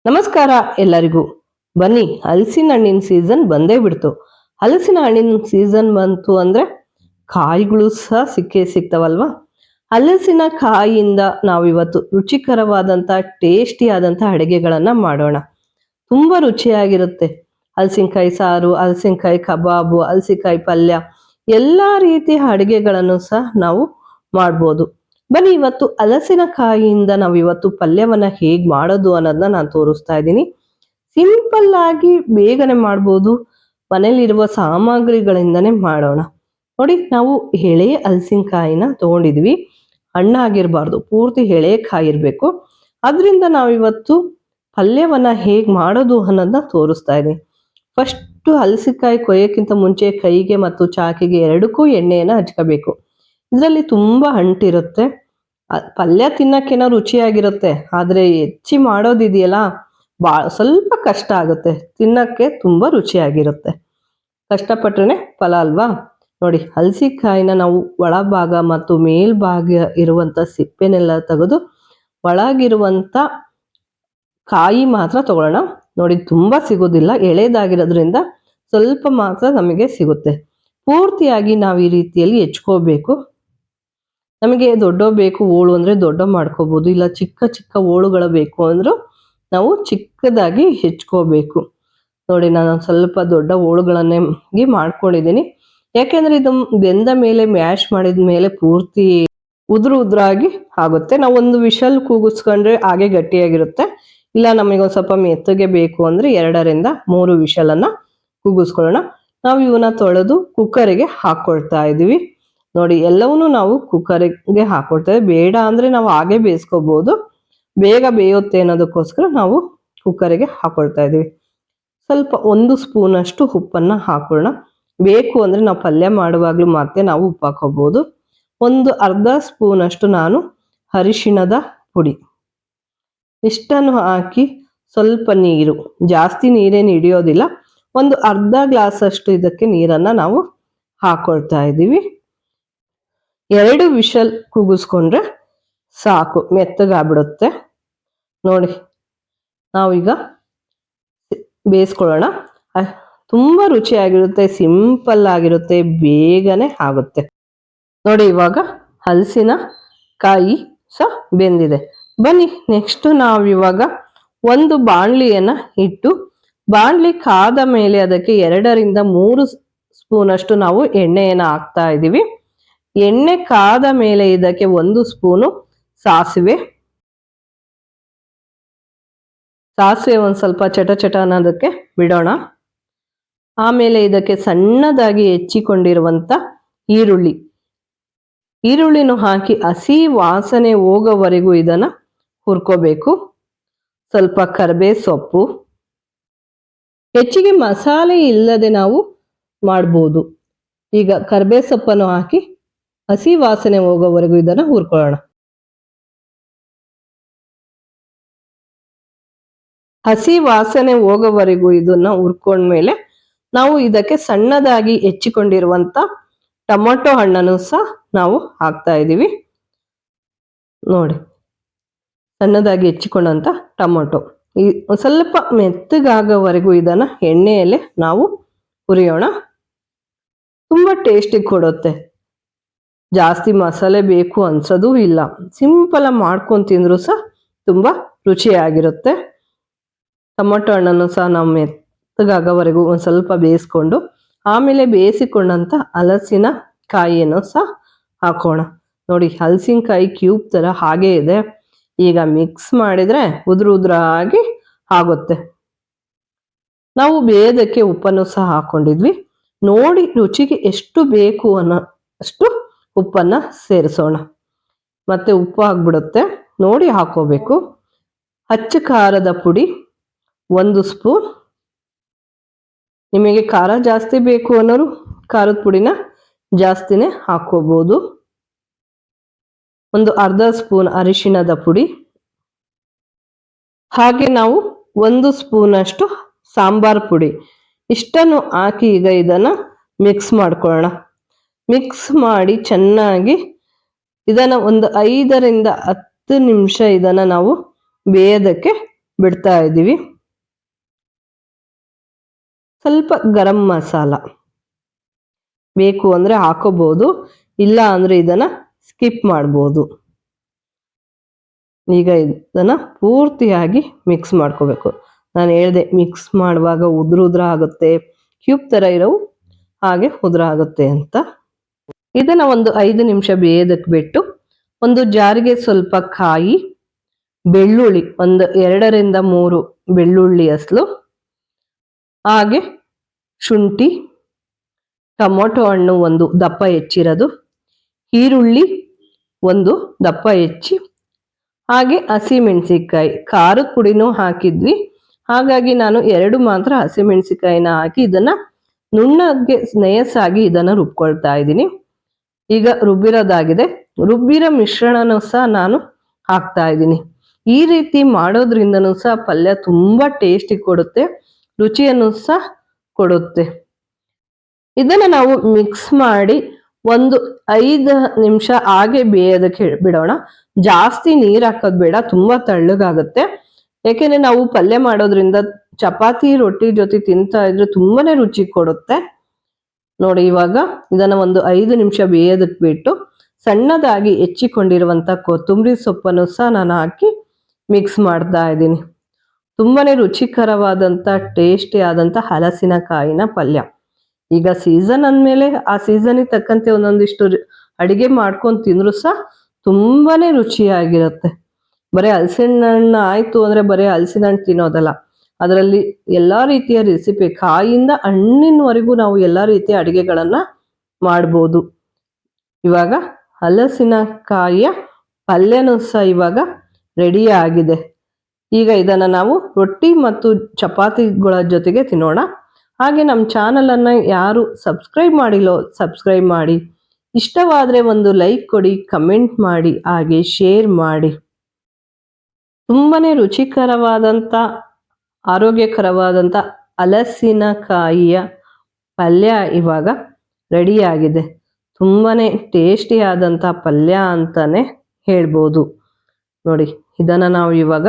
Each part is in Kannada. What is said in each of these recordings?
ನಮಸ್ಕಾರ ಎಲ್ಲರಿಗೂ. ಬನ್ನಿ, ಹಲಸಿನ ಹಣ್ಣಿನ ಸೀಸನ್ ಬಂದೇ ಬಿಡ್ತು. ಹಲಸಿನ ಹಣ್ಣಿನ ಸೀಸನ್ ಬಂತು ಅಂದ್ರೆ ಕಾಯಿಗಳು ಸಹ ಸಿಕ್ಕೇ ಸಿಗ್ತಾವಲ್ವಾ. ಹಲಸಿನ ಕಾಯಿಯಿಂದ ನಾವಿವತ್ತು ರುಚಿಕರವಾದಂತ ಟೇಸ್ಟಿ ಆದಂತ ಅಡುಗೆಗಳನ್ನ ಮಾಡೋಣ. ತುಂಬಾ ರುಚಿಯಾಗಿರುತ್ತೆ. ಹಲಸಿನಕಾಯಿ ಸಾರು, ಹಲಸಿನಕಾಯಿ ಕಬಾಬು, ಹಲಸಿನಕಾಯಿ ಪಲ್ಯ, ಎಲ್ಲಾ ರೀತಿಯ ಅಡುಗೆಗಳನ್ನು ಸಹ ನಾವು ಮಾಡ್ಬೋದು. ಬನ್ನಿ, ಇವತ್ತು ಹಲಸಿನಕಾಯಿಯಿಂದ ನಾವು ಇವತ್ತು ಪಲ್ಯವನ್ನ ಹೇಗ್ ಮಾಡೋದು ಅನ್ನೋದನ್ನ ನಾನು ತೋರಿಸ್ತಾ ಇದ್ದೀನಿ. ಸಿಂಪಲ್ ಆಗಿ ಬೇಗನೆ ಮಾಡ್ಬೋದು. ಮನೇಲಿರುವ ಸಾಮಗ್ರಿಗಳಿಂದನೇ ಮಾಡೋಣ. ನೋಡಿ, ನಾವು ಎಳೆ ಹಲಸಿನಕಾಯಿನ ತಗೊಂಡಿದ್ವಿ. ಹಣ್ಣಾಗಿರ್ಬಾರ್ದು, ಪೂರ್ತಿ ಎಳೆ ಕಾಯಿ ಇರ್ಬೇಕು. ಅದರಿಂದ ನಾವಿವತ್ತು ಪಲ್ಯವನ್ನ ಹೇಗ್ ಮಾಡೋದು ಅನ್ನೋದನ್ನ ತೋರಿಸ್ತಾ ಇದ್ದೀನಿ. ಫಸ್ಟ್ ಹಲಸಿನಕಾಯಿ ಕೊಯ್ಯಕ್ಕಿಂತ ಮುಂಚೆ ಕೈಗೆ ಮತ್ತು ಚಾಕಿಗೆ ಎರಡಕ್ಕೂ ಎಣ್ಣೆಯನ್ನ ಹಚ್ಕೋಬೇಕು. ಇದರಲ್ಲಿ ತುಂಬಾ ಅಂಟಿರುತ್ತೆ. ಪಲ್ಯ ತಿನ್ನಕ್ಕೇನೋ ರುಚಿಯಾಗಿರುತ್ತೆ, ಆದ್ರೆ ಹೆಚ್ಚಿ ಮಾಡೋದಿದೆಯಲ್ಲ, ಸ್ವಲ್ಪ ಕಷ್ಟ ಆಗುತ್ತೆ. ತಿನ್ನಕ್ಕೆ ತುಂಬಾ ರುಚಿಯಾಗಿರುತ್ತೆ. ಕಷ್ಟಪಟ್ರೆ ಫಲ ಅಲ್ವಾ. ನೋಡಿ, ಹಲಸಿನಕಾಯಿನ ನಾವು ಒಳಭಾಗ ಮತ್ತು ಮೇಲ್ಭಾಗ ಇರುವಂತ ಸಿಪ್ಪೆನೆಲ್ಲ ತೆಗೆದು ಒಳಗಿರುವಂತ ಕಾಯಿ ಮಾತ್ರ ತಗೊಳ್ಳೋಣ. ನೋಡಿ, ತುಂಬಾ ಸಿಗೋದಿಲ್ಲ, ಎಳೆದಾಗಿರೋದ್ರಿಂದ ಸ್ವಲ್ಪ ಮಾತ್ರ ನಮಗೆ ಸಿಗುತ್ತೆ. ಪೂರ್ತಿಯಾಗಿ ನಾವು ಈ ರೀತಿಯಲ್ಲಿ ಹೆಚ್ಕೋಬೇಕು. ನಮಗೆ ದೊಡ್ಡ ಬೇಕು ಹೋಳು ಅಂದ್ರೆ ದೊಡ್ಡ ಮಾಡ್ಕೋಬಹುದು, ಇಲ್ಲ ಚಿಕ್ಕ ಚಿಕ್ಕ ಹೋಳುಗಳು ಬೇಕು ಅಂದ್ರೂ ನಾವು ಚಿಕ್ಕದಾಗಿ ಹೆಚ್ಕೋಬೇಕು. ನೋಡಿ, ನಾನು ಸ್ವಲ್ಪ ದೊಡ್ಡ ಹೋಳುಗಳನ್ನೇ ಮಾಡ್ಕೊಂಡಿದ್ದೀನಿ. ಯಾಕೆಂದ್ರೆ ಇದು ಬೆಂದ ಮೇಲೆ ಮ್ಯಾಶ್ ಮಾಡಿದ ಮೇಲೆ ಪೂರ್ತಿ ಉದ್ರಾಗಿ ಆಗುತ್ತೆ. ನಾವು ಒಂದು ವಿಷಲ್ ಕೂಗಿಸ್ಕೊಂಡ್ರೆ ಹಾಗೆ ಗಟ್ಟಿಯಾಗಿರುತ್ತೆ. ಇಲ್ಲ ನಮಗೆ ಒಂದು ಸ್ವಲ್ಪ ಮೆತ್ತಗೆ ಬೇಕು ಅಂದ್ರೆ 2ರಿಂದ 3 ವಿಷಲನ್ನ ಕೂಗಿಸ್ಕೊಳ್ಳೋಣ. ನಾವು ಇವನ್ನ ತೊಳೆದು ಕುಕ್ಕರಿಗೆ ಹಾಕೊಳ್ತಾ ಇದೀವಿ. ನೋಡಿ, ಎಲ್ಲವನ್ನೂ ನಾವು ಕುಕ್ಕರಿಗೆ ಹಾಕೊಳ್ತೇವೆ. ಬೇಡ ಅಂದ್ರೆ ನಾವು ಹಾಗೆ ಬೇಯಿಸ್ಕೋಬಹುದು, ಬೇಗ ಬೇಯುತ್ತೆ ಅನ್ನೋದಕ್ಕೋಸ್ಕರ ನಾವು ಕುಕ್ಕರಿಗೆ ಹಾಕೊಳ್ತಾ ಇದೀವಿ. ಸ್ವಲ್ಪ 1 ಸ್ಪೂನ್ ಅಷ್ಟು ಉಪ್ಪನ್ನ ಹಾಕೊಳ್ಳೋಣ. ಬೇಕು ಅಂದ್ರೆ ನಾವು ಪಲ್ಯ ಮಾಡುವಾಗ್ಲೂ ಮತ್ತೆ ನಾವು ಉಪ್ಪು ಹಾಕೋಬಹುದು. ಒಂದು ಅರ್ಧ ಸ್ಪೂನ್ ಅಷ್ಟು ನಾನು ಅರಿಶಿಣದ ಪುಡಿ, ಇಷ್ಟನ್ನು ಹಾಕಿ ಸ್ವಲ್ಪ ನೀರು, ಜಾಸ್ತಿ ನೀರೇನು ಹಿಡಿಯೋದಿಲ್ಲ, ಒಂದು ಅರ್ಧ ಗ್ಲಾಸ್ ಅಷ್ಟು ಇದಕ್ಕೆ ನೀರನ್ನ ನಾವು ಹಾಕೊಳ್ತಾ ಇದ್ದೀವಿ. 2 ವಿಷಲ್ ಕೂಗಿಸ್ಕೊಂಡ್ರೆ ಸಾಕು, ಮೆತ್ತಗಾಗ್ಬಿಡುತ್ತೆ. ನೋಡಿ, ನಾವೀಗ ಬೇಯಿಸ್ಕೊಳ್ಳೋಣ. ತುಂಬಾ ರುಚಿಯಾಗಿರುತ್ತೆ, ಸಿಂಪಲ್ ಆಗಿರುತ್ತೆ, ಬೇಗನೆ ಆಗುತ್ತೆ. ನೋಡಿ, ಇವಾಗ ಹಲಸಿನ ಕಾಯಿ ಸಹ ಬೆಂದಿದೆ. ಬನ್ನಿ, ನೆಕ್ಸ್ಟ್ ನಾವಿವಾಗ ಒಂದು ಬಾಣಲಿಯನ್ನ ಇಟ್ಟು, ಬಾಣಲಿ ಕಾದ ಮೇಲೆ ಅದಕ್ಕೆ 2ರಿಂದ 3 ಸ್ಪೂನ್ ಅಷ್ಟು ನಾವು ಎಣ್ಣೆಯನ್ನ ಹಾಕ್ತಾ ಇದ್ದೀವಿ. ಎಣ್ಣೆ ಕಾದ ಮೇಲೆ ಇದಕ್ಕೆ 1 ಸ್ಪೂನು ಸಾಸಿವೆ ಒಂದು ಸ್ವಲ್ಪ ಚಟ ಅನ್ನೋದಕ್ಕೆ ಬಿಡೋಣ. ಆಮೇಲೆ ಇದಕ್ಕೆ ಸಣ್ಣದಾಗಿ ಹೆಚ್ಚಿಕೊಂಡಿರುವಂತ ಈರುಳ್ಳಿನೂ ಹಾಕಿ ಹಸಿ ವಾಸನೆ ಹೋಗೋವರೆಗೂ ಇದನ್ನ ಹುರ್ಕೋಬೇಕು. ಸ್ವಲ್ಪ ಕರಿಬೇ ಸೊಪ್ಪು, ಹೆಚ್ಚಿಗೆ ಮಸಾಲೆ ಇಲ್ಲದೆ ನಾವು ಮಾಡ್ಬೋದು. ಈಗ ಕರಿಬೇ ಸೊಪ್ಪನ್ನು ಹಾಕಿ ಹಸಿ ವಾಸನೆ ಹೋಗೋವರೆಗೂ ಇದನ್ನ ಹುರ್ಕೊಳ್ಳೋಣ. ಹಸಿ ವಾಸನೆ ಹೋಗೋವರೆಗೂ ಇದನ್ನ ಹುರ್ಕೊಂಡ್ಮೇಲೆ ನಾವು ಇದಕ್ಕೆ ಸಣ್ಣದಾಗಿ ಹೆಚ್ಚಿಕೊಂಡಿರುವಂತ ಟೊಮೊಟೊ ಹಣ್ಣನ್ನು ಸಹ ನಾವು ಹಾಕ್ತಾ ಇದ್ದೀವಿ. ನೋಡಿ, ಸಣ್ಣದಾಗಿ ಹೆಚ್ಚಿಕೊಂಡಂತ ಟೊಮೊಟೊ ಸ್ವಲ್ಪ ಮೆತ್ತಗಾಗೋವರೆಗೂ ಇದನ್ನ ಎಣ್ಣೆಯಲ್ಲೇ ನಾವು ಹುರಿಯೋಣ. ತುಂಬಾ ಟೇಸ್ಟಿ ಕೊಡುತ್ತೆ. ಜಾಸ್ತಿ ಮಸಾಲೆ ಬೇಕು ಅನ್ಸೋದು ಇಲ್ಲ, ಸಿಂಪಲ್ ಆಗಿ ಮಾಡ್ಕೊಂಡು ತಿಂದ್ರು ಸಹ ತುಂಬಾ ರುಚಿಯಾಗಿರುತ್ತೆ. ಟೊಮೊಟೊ ಹಣ್ಣನ್ನು ಸಹ ನಾವು ಮೆತ್ತಗಾಗೋವರೆಗೂ ಒಂದು ಸ್ವಲ್ಪ ಬೇಯಿಸ್ಕೊಂಡು, ಆಮೇಲೆ ಬೇಯಿಸಿಕೊಂಡಂತ ಹಲಸಿನ ಕಾಯಿಯನ್ನು ಸಹ ಹಾಕೋಣ. ನೋಡಿ, ಹಲಸಿನಕಾಯಿ ಕ್ಯೂಬ್ ತರ ಹಾಗೆ ಇದೆ. ಈಗ ಮಿಕ್ಸ್ ಮಾಡಿದ್ರೆ ಉದ್ರಾಗಿ ಆಗುತ್ತೆ. ನಾವು ಬೇಯೋದಕ್ಕೆ ಉಪ್ಪನ್ನು ಸಹ ಹಾಕೊಂಡಿದ್ವಿ. ನೋಡಿ, ರುಚಿಗೆ ಎಷ್ಟು ಬೇಕು ಅನ್ನೋ ಅಷ್ಟು ಉಪ್ಪನ್ನ ಸೇರಿಸೋಣ. ಮತ್ತೆ ಉಪ್ಪು ಆಗ್ಬಿಡುತ್ತೆ, ನೋಡಿ ಹಾಕೋಬೇಕು. ಅಚ್ಚ ಖಾರದ ಪುಡಿ 1 ಸ್ಪೂನ್. ನಿಮಗೆ ಖಾರ ಜಾಸ್ತಿ ಬೇಕು ಅನ್ನೋರು ಖಾರದ ಪುಡಿನ ಜಾಸ್ತಿನೇ ಹಾಕೋಬಹುದು. ಒಂದು ಅರ್ಧ ಸ್ಪೂನ್ ಅರಿಶಿಣದ ಪುಡಿ, ಹಾಗೆ ನಾವು 1 ಸ್ಪೂನ್ ಅಷ್ಟು ಸಾಂಬಾರ್ ಪುಡಿ, ಇಷ್ಟನ್ನು ಹಾಕಿ ಈಗ ಇದನ್ನ ಮಿಕ್ಸ್ ಮಾಡ್ಕೊಳ್ಳೋಣ. ಮಿಕ್ಸ್ ಮಾಡಿ ಚೆನ್ನಾಗಿ ಇದನ್ನ ಒಂದು 5ರಿಂದ 10 ನಿಮಿಷ ಇದನ್ನ ನಾವು ಬೇಯೋದಕ್ಕೆ ಬಿಡ್ತಾ ಇದ್ದೀವಿ. ಸ್ವಲ್ಪ ಗರಂ ಮಸಾಲ ಬೇಕು ಅಂದರೆ ಹಾಕೋಬಹುದು, ಇಲ್ಲ ಅಂದರೆ ಇದನ್ನು ಸ್ಕಿಪ್ ಮಾಡ್ಬೋದು. ಈಗ ಇದನ್ನ ಪೂರ್ತಿಯಾಗಿ ಮಿಕ್ಸ್ ಮಾಡ್ಕೋಬೇಕು. ನಾನು ಹೇಳಿದೆ ಮಿಕ್ಸ್ ಮಾಡುವಾಗ ಉದ್ರ ಆಗುತ್ತೆ, ಕ್ಯೂಬ್ ಥರ ಇರೋವು ಹಾಗೆ ಉದ್ರ ಆಗುತ್ತೆ ಅಂತ. ಇದನ್ನ ಒಂದು 5 ನಿಮಿಷ ಬೇಯೋದಕ್ಕೆ ಬಿಟ್ಟು ಒಂದು ಜಾರಿಗೆ ಸ್ವಲ್ಪ ಕಾಯಿ, ಬೆಳ್ಳುಳ್ಳಿ ಒಂದು 2 ರಿಂದ 3 ಬೆಳ್ಳುಳ್ಳಿ ಅಸಲು, ಹಾಗೆ ಶುಂಠಿ, ಟೊಮೊಟೊ ಹಣ್ಣು ಒಂದು ದಪ್ಪ ಹೆಚ್ಚಿರೋದು, ಈರುಳ್ಳಿ ಒಂದು ದಪ್ಪ ಹೆಚ್ಚಿ, ಹಾಗೆ ಹಸಿಮೆಣಸಿಕಾಯಿ ಖಾರದ ಪುಡಿನೂ ಹಾಕಿದ್ವಿ. ಹಾಗಾಗಿ ನಾನು 2 ಮಾತ್ರ ಹಸಿಮೆಣಸಿಕಾಯಿನ ಹಾಕಿ ಇದನ್ನ ನುಣ್ಣಗೆ ನಯಸ್ಸಾಗಿ ಇದನ್ನು ರುಬ್ಕೊಳ್ತಾ ಇದ್ದೀನಿ. ಈಗ ರುಬ್ಬಿರೋದಾಗಿದೆ. ರುಬ್ಬಿರೋ ಮಿಶ್ರಣನೂ ಸಹ ನಾನು ಹಾಕ್ತಾ ಇದ್ದೀನಿ. ಈ ರೀತಿ ಮಾಡೋದ್ರಿಂದನೂ ಸಹ ಪಲ್ಯ ತುಂಬಾ ಟೇಸ್ಟಿ ಕೊಡುತ್ತೆ, ರುಚಿಯನ್ನು ಸಹ ಕೊಡುತ್ತೆ. ಇದನ್ನ ನಾವು ಮಿಕ್ಸ್ ಮಾಡಿ ಒಂದು 5 ನಿಮಿಷ ಹಾಗೆ ಬೇಯೋದಕ್ಕೆ ಬಿಡೋಣ. ಜಾಸ್ತಿ ನೀರು ಹಾಕೋದು ಬೇಡ, ತುಂಬಾ ತಳ್ಳಗಾಗುತ್ತೆ. ಯಾಕೆಂದ್ರೆ ನಾವು ಪಲ್ಯ ಮಾಡೋದ್ರಿಂದ ಚಪಾತಿ ರೊಟ್ಟಿ ಜೊತೆ ತಿಂತಾ ಇದ್ರೆ ತುಂಬಾನೇ ರುಚಿ ಕೊಡುತ್ತೆ. ನೋಡಿ, ಇವಾಗ ಇದನ್ನ ಒಂದು 5 ನಿಮಿಷ ಬೇಯೋದಕ್ಕೆ ಬಿಟ್ಟು ಸಣ್ಣದಾಗಿ ಹೆಚ್ಚಿಕೊಂಡಿರುವಂತ ಕೊತ್ತಂಬರಿ ಸೊಪ್ಪನ್ನು ಸಹ ನಾನು ಹಾಕಿ ಮಿಕ್ಸ್ ಮಾಡ್ತಾ ಇದ್ದೀನಿ. ತುಂಬಾನೇ ರುಚಿಕರವಾದಂತ ಟೇಸ್ಟಿ ಆದಂತ ಹಲಸಿನಕಾಯಿನ ಪಲ್ಯ. ಈಗ ಸೀಸನ್ ಅಂದಮೇಲೆ ಆ ಸೀಸನ್ಗೆ ತಕ್ಕಂತೆ ಒಂದೊಂದಿಷ್ಟು ಅಡಿಗೆ ಮಾಡ್ಕೊಂಡು ತಿಂದ್ರು ಸಹ ತುಂಬಾನೇ ರುಚಿಯಾಗಿರುತ್ತೆ. ಬರೀ ಹಲಸಿನ ಹಣ್ಣು ಆಯ್ತು ಅಂದ್ರೆ ಬರೀ ಹಲಸಿನ ಹಣ್ಣು ತಿನ್ನೋದಲ್ಲ, ಅದರಲ್ಲಿ ಎಲ್ಲಾ ರೀತಿಯ ರೆಸಿಪಿ ಕಾಯಿಂದ ಹಣ್ಣಿನವರೆಗೂ ನಾವು ಎಲ್ಲಾ ರೀತಿಯ ಅಡಿಗೆಗಳನ್ನ ಮಾಡ್ಬೋದು. ಇವಾಗ ಹಲಸಿನಕಾಯಿಯ ಪಲ್ಯನೂ ಸಹ ಇವಾಗ ರೆಡಿ ಆಗಿದೆ. ಈಗ ಇದನ್ನ ನಾವು ರೊಟ್ಟಿ ಮತ್ತು ಚಪಾತಿಗಳ ಜೊತೆಗೆ ತಿನ್ನೋಣ. ಹಾಗೆ ನಮ್ಮ ಚಾನಲನ್ನು ಯಾರು ಸಬ್ಸ್ಕ್ರೈಬ್ ಮಾಡಿಲ್ಲೋ ಸಬ್ಸ್ಕ್ರೈಬ್ ಮಾಡಿ, ಇಷ್ಟವಾದರೆ ಒಂದು ಲೈಕ್ ಕೊಡಿ, ಕಮೆಂಟ್ ಮಾಡಿ, ಹಾಗೆ ಶೇರ್ ಮಾಡಿ. ತುಂಬಾನೇ ರುಚಿಕರವಾದಂಥ ಆರೋಗ್ಯಕರವಾದಂಥ ಹಲಸಿನಕಾಯಿಯ ಪಲ್ಯ ಇವಾಗ ರೆಡಿಯಾಗಿದೆ. ತುಂಬಾನೇ ಟೇಸ್ಟಿ ಆದಂಥ ಪಲ್ಯ ಅಂತಾನೆ ಹೇಳ್ಬೋದು. ನೋಡಿ, ಇದನ್ನು ನಾವು ಇವಾಗ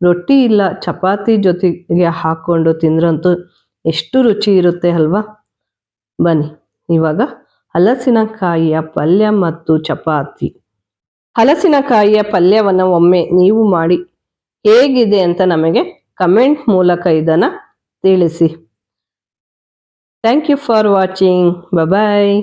ರೊಟ್ಟಿ ಇಲ್ಲ ಚಪಾತಿ ಜೊತೆಗೆ ಹಾಕ್ಕೊಂಡು ತಿಂದ್ರಂತೂ ಎಷ್ಟು ರುಚಿ ಇರುತ್ತೆ ಅಲ್ವಾ. ಬನ್ನಿ ಇವಾಗ ಹಲಸಿನಕಾಯಿಯ ಪಲ್ಯ ಮತ್ತು ಚಪಾತಿ. ಹಲಸಿನಕಾಯಿಯ ಪಲ್ಯವನ್ನು ಒಮ್ಮೆ ನೀವು ಮಾಡಿ ಹೇಗಿದೆ ಅಂತ ನಮಗೆ ಕಮೆಂಟ್ ಮೂಲಕ ಇದನ್ನು ತಿಳಿಸಿ. Thank you for watching. Bye.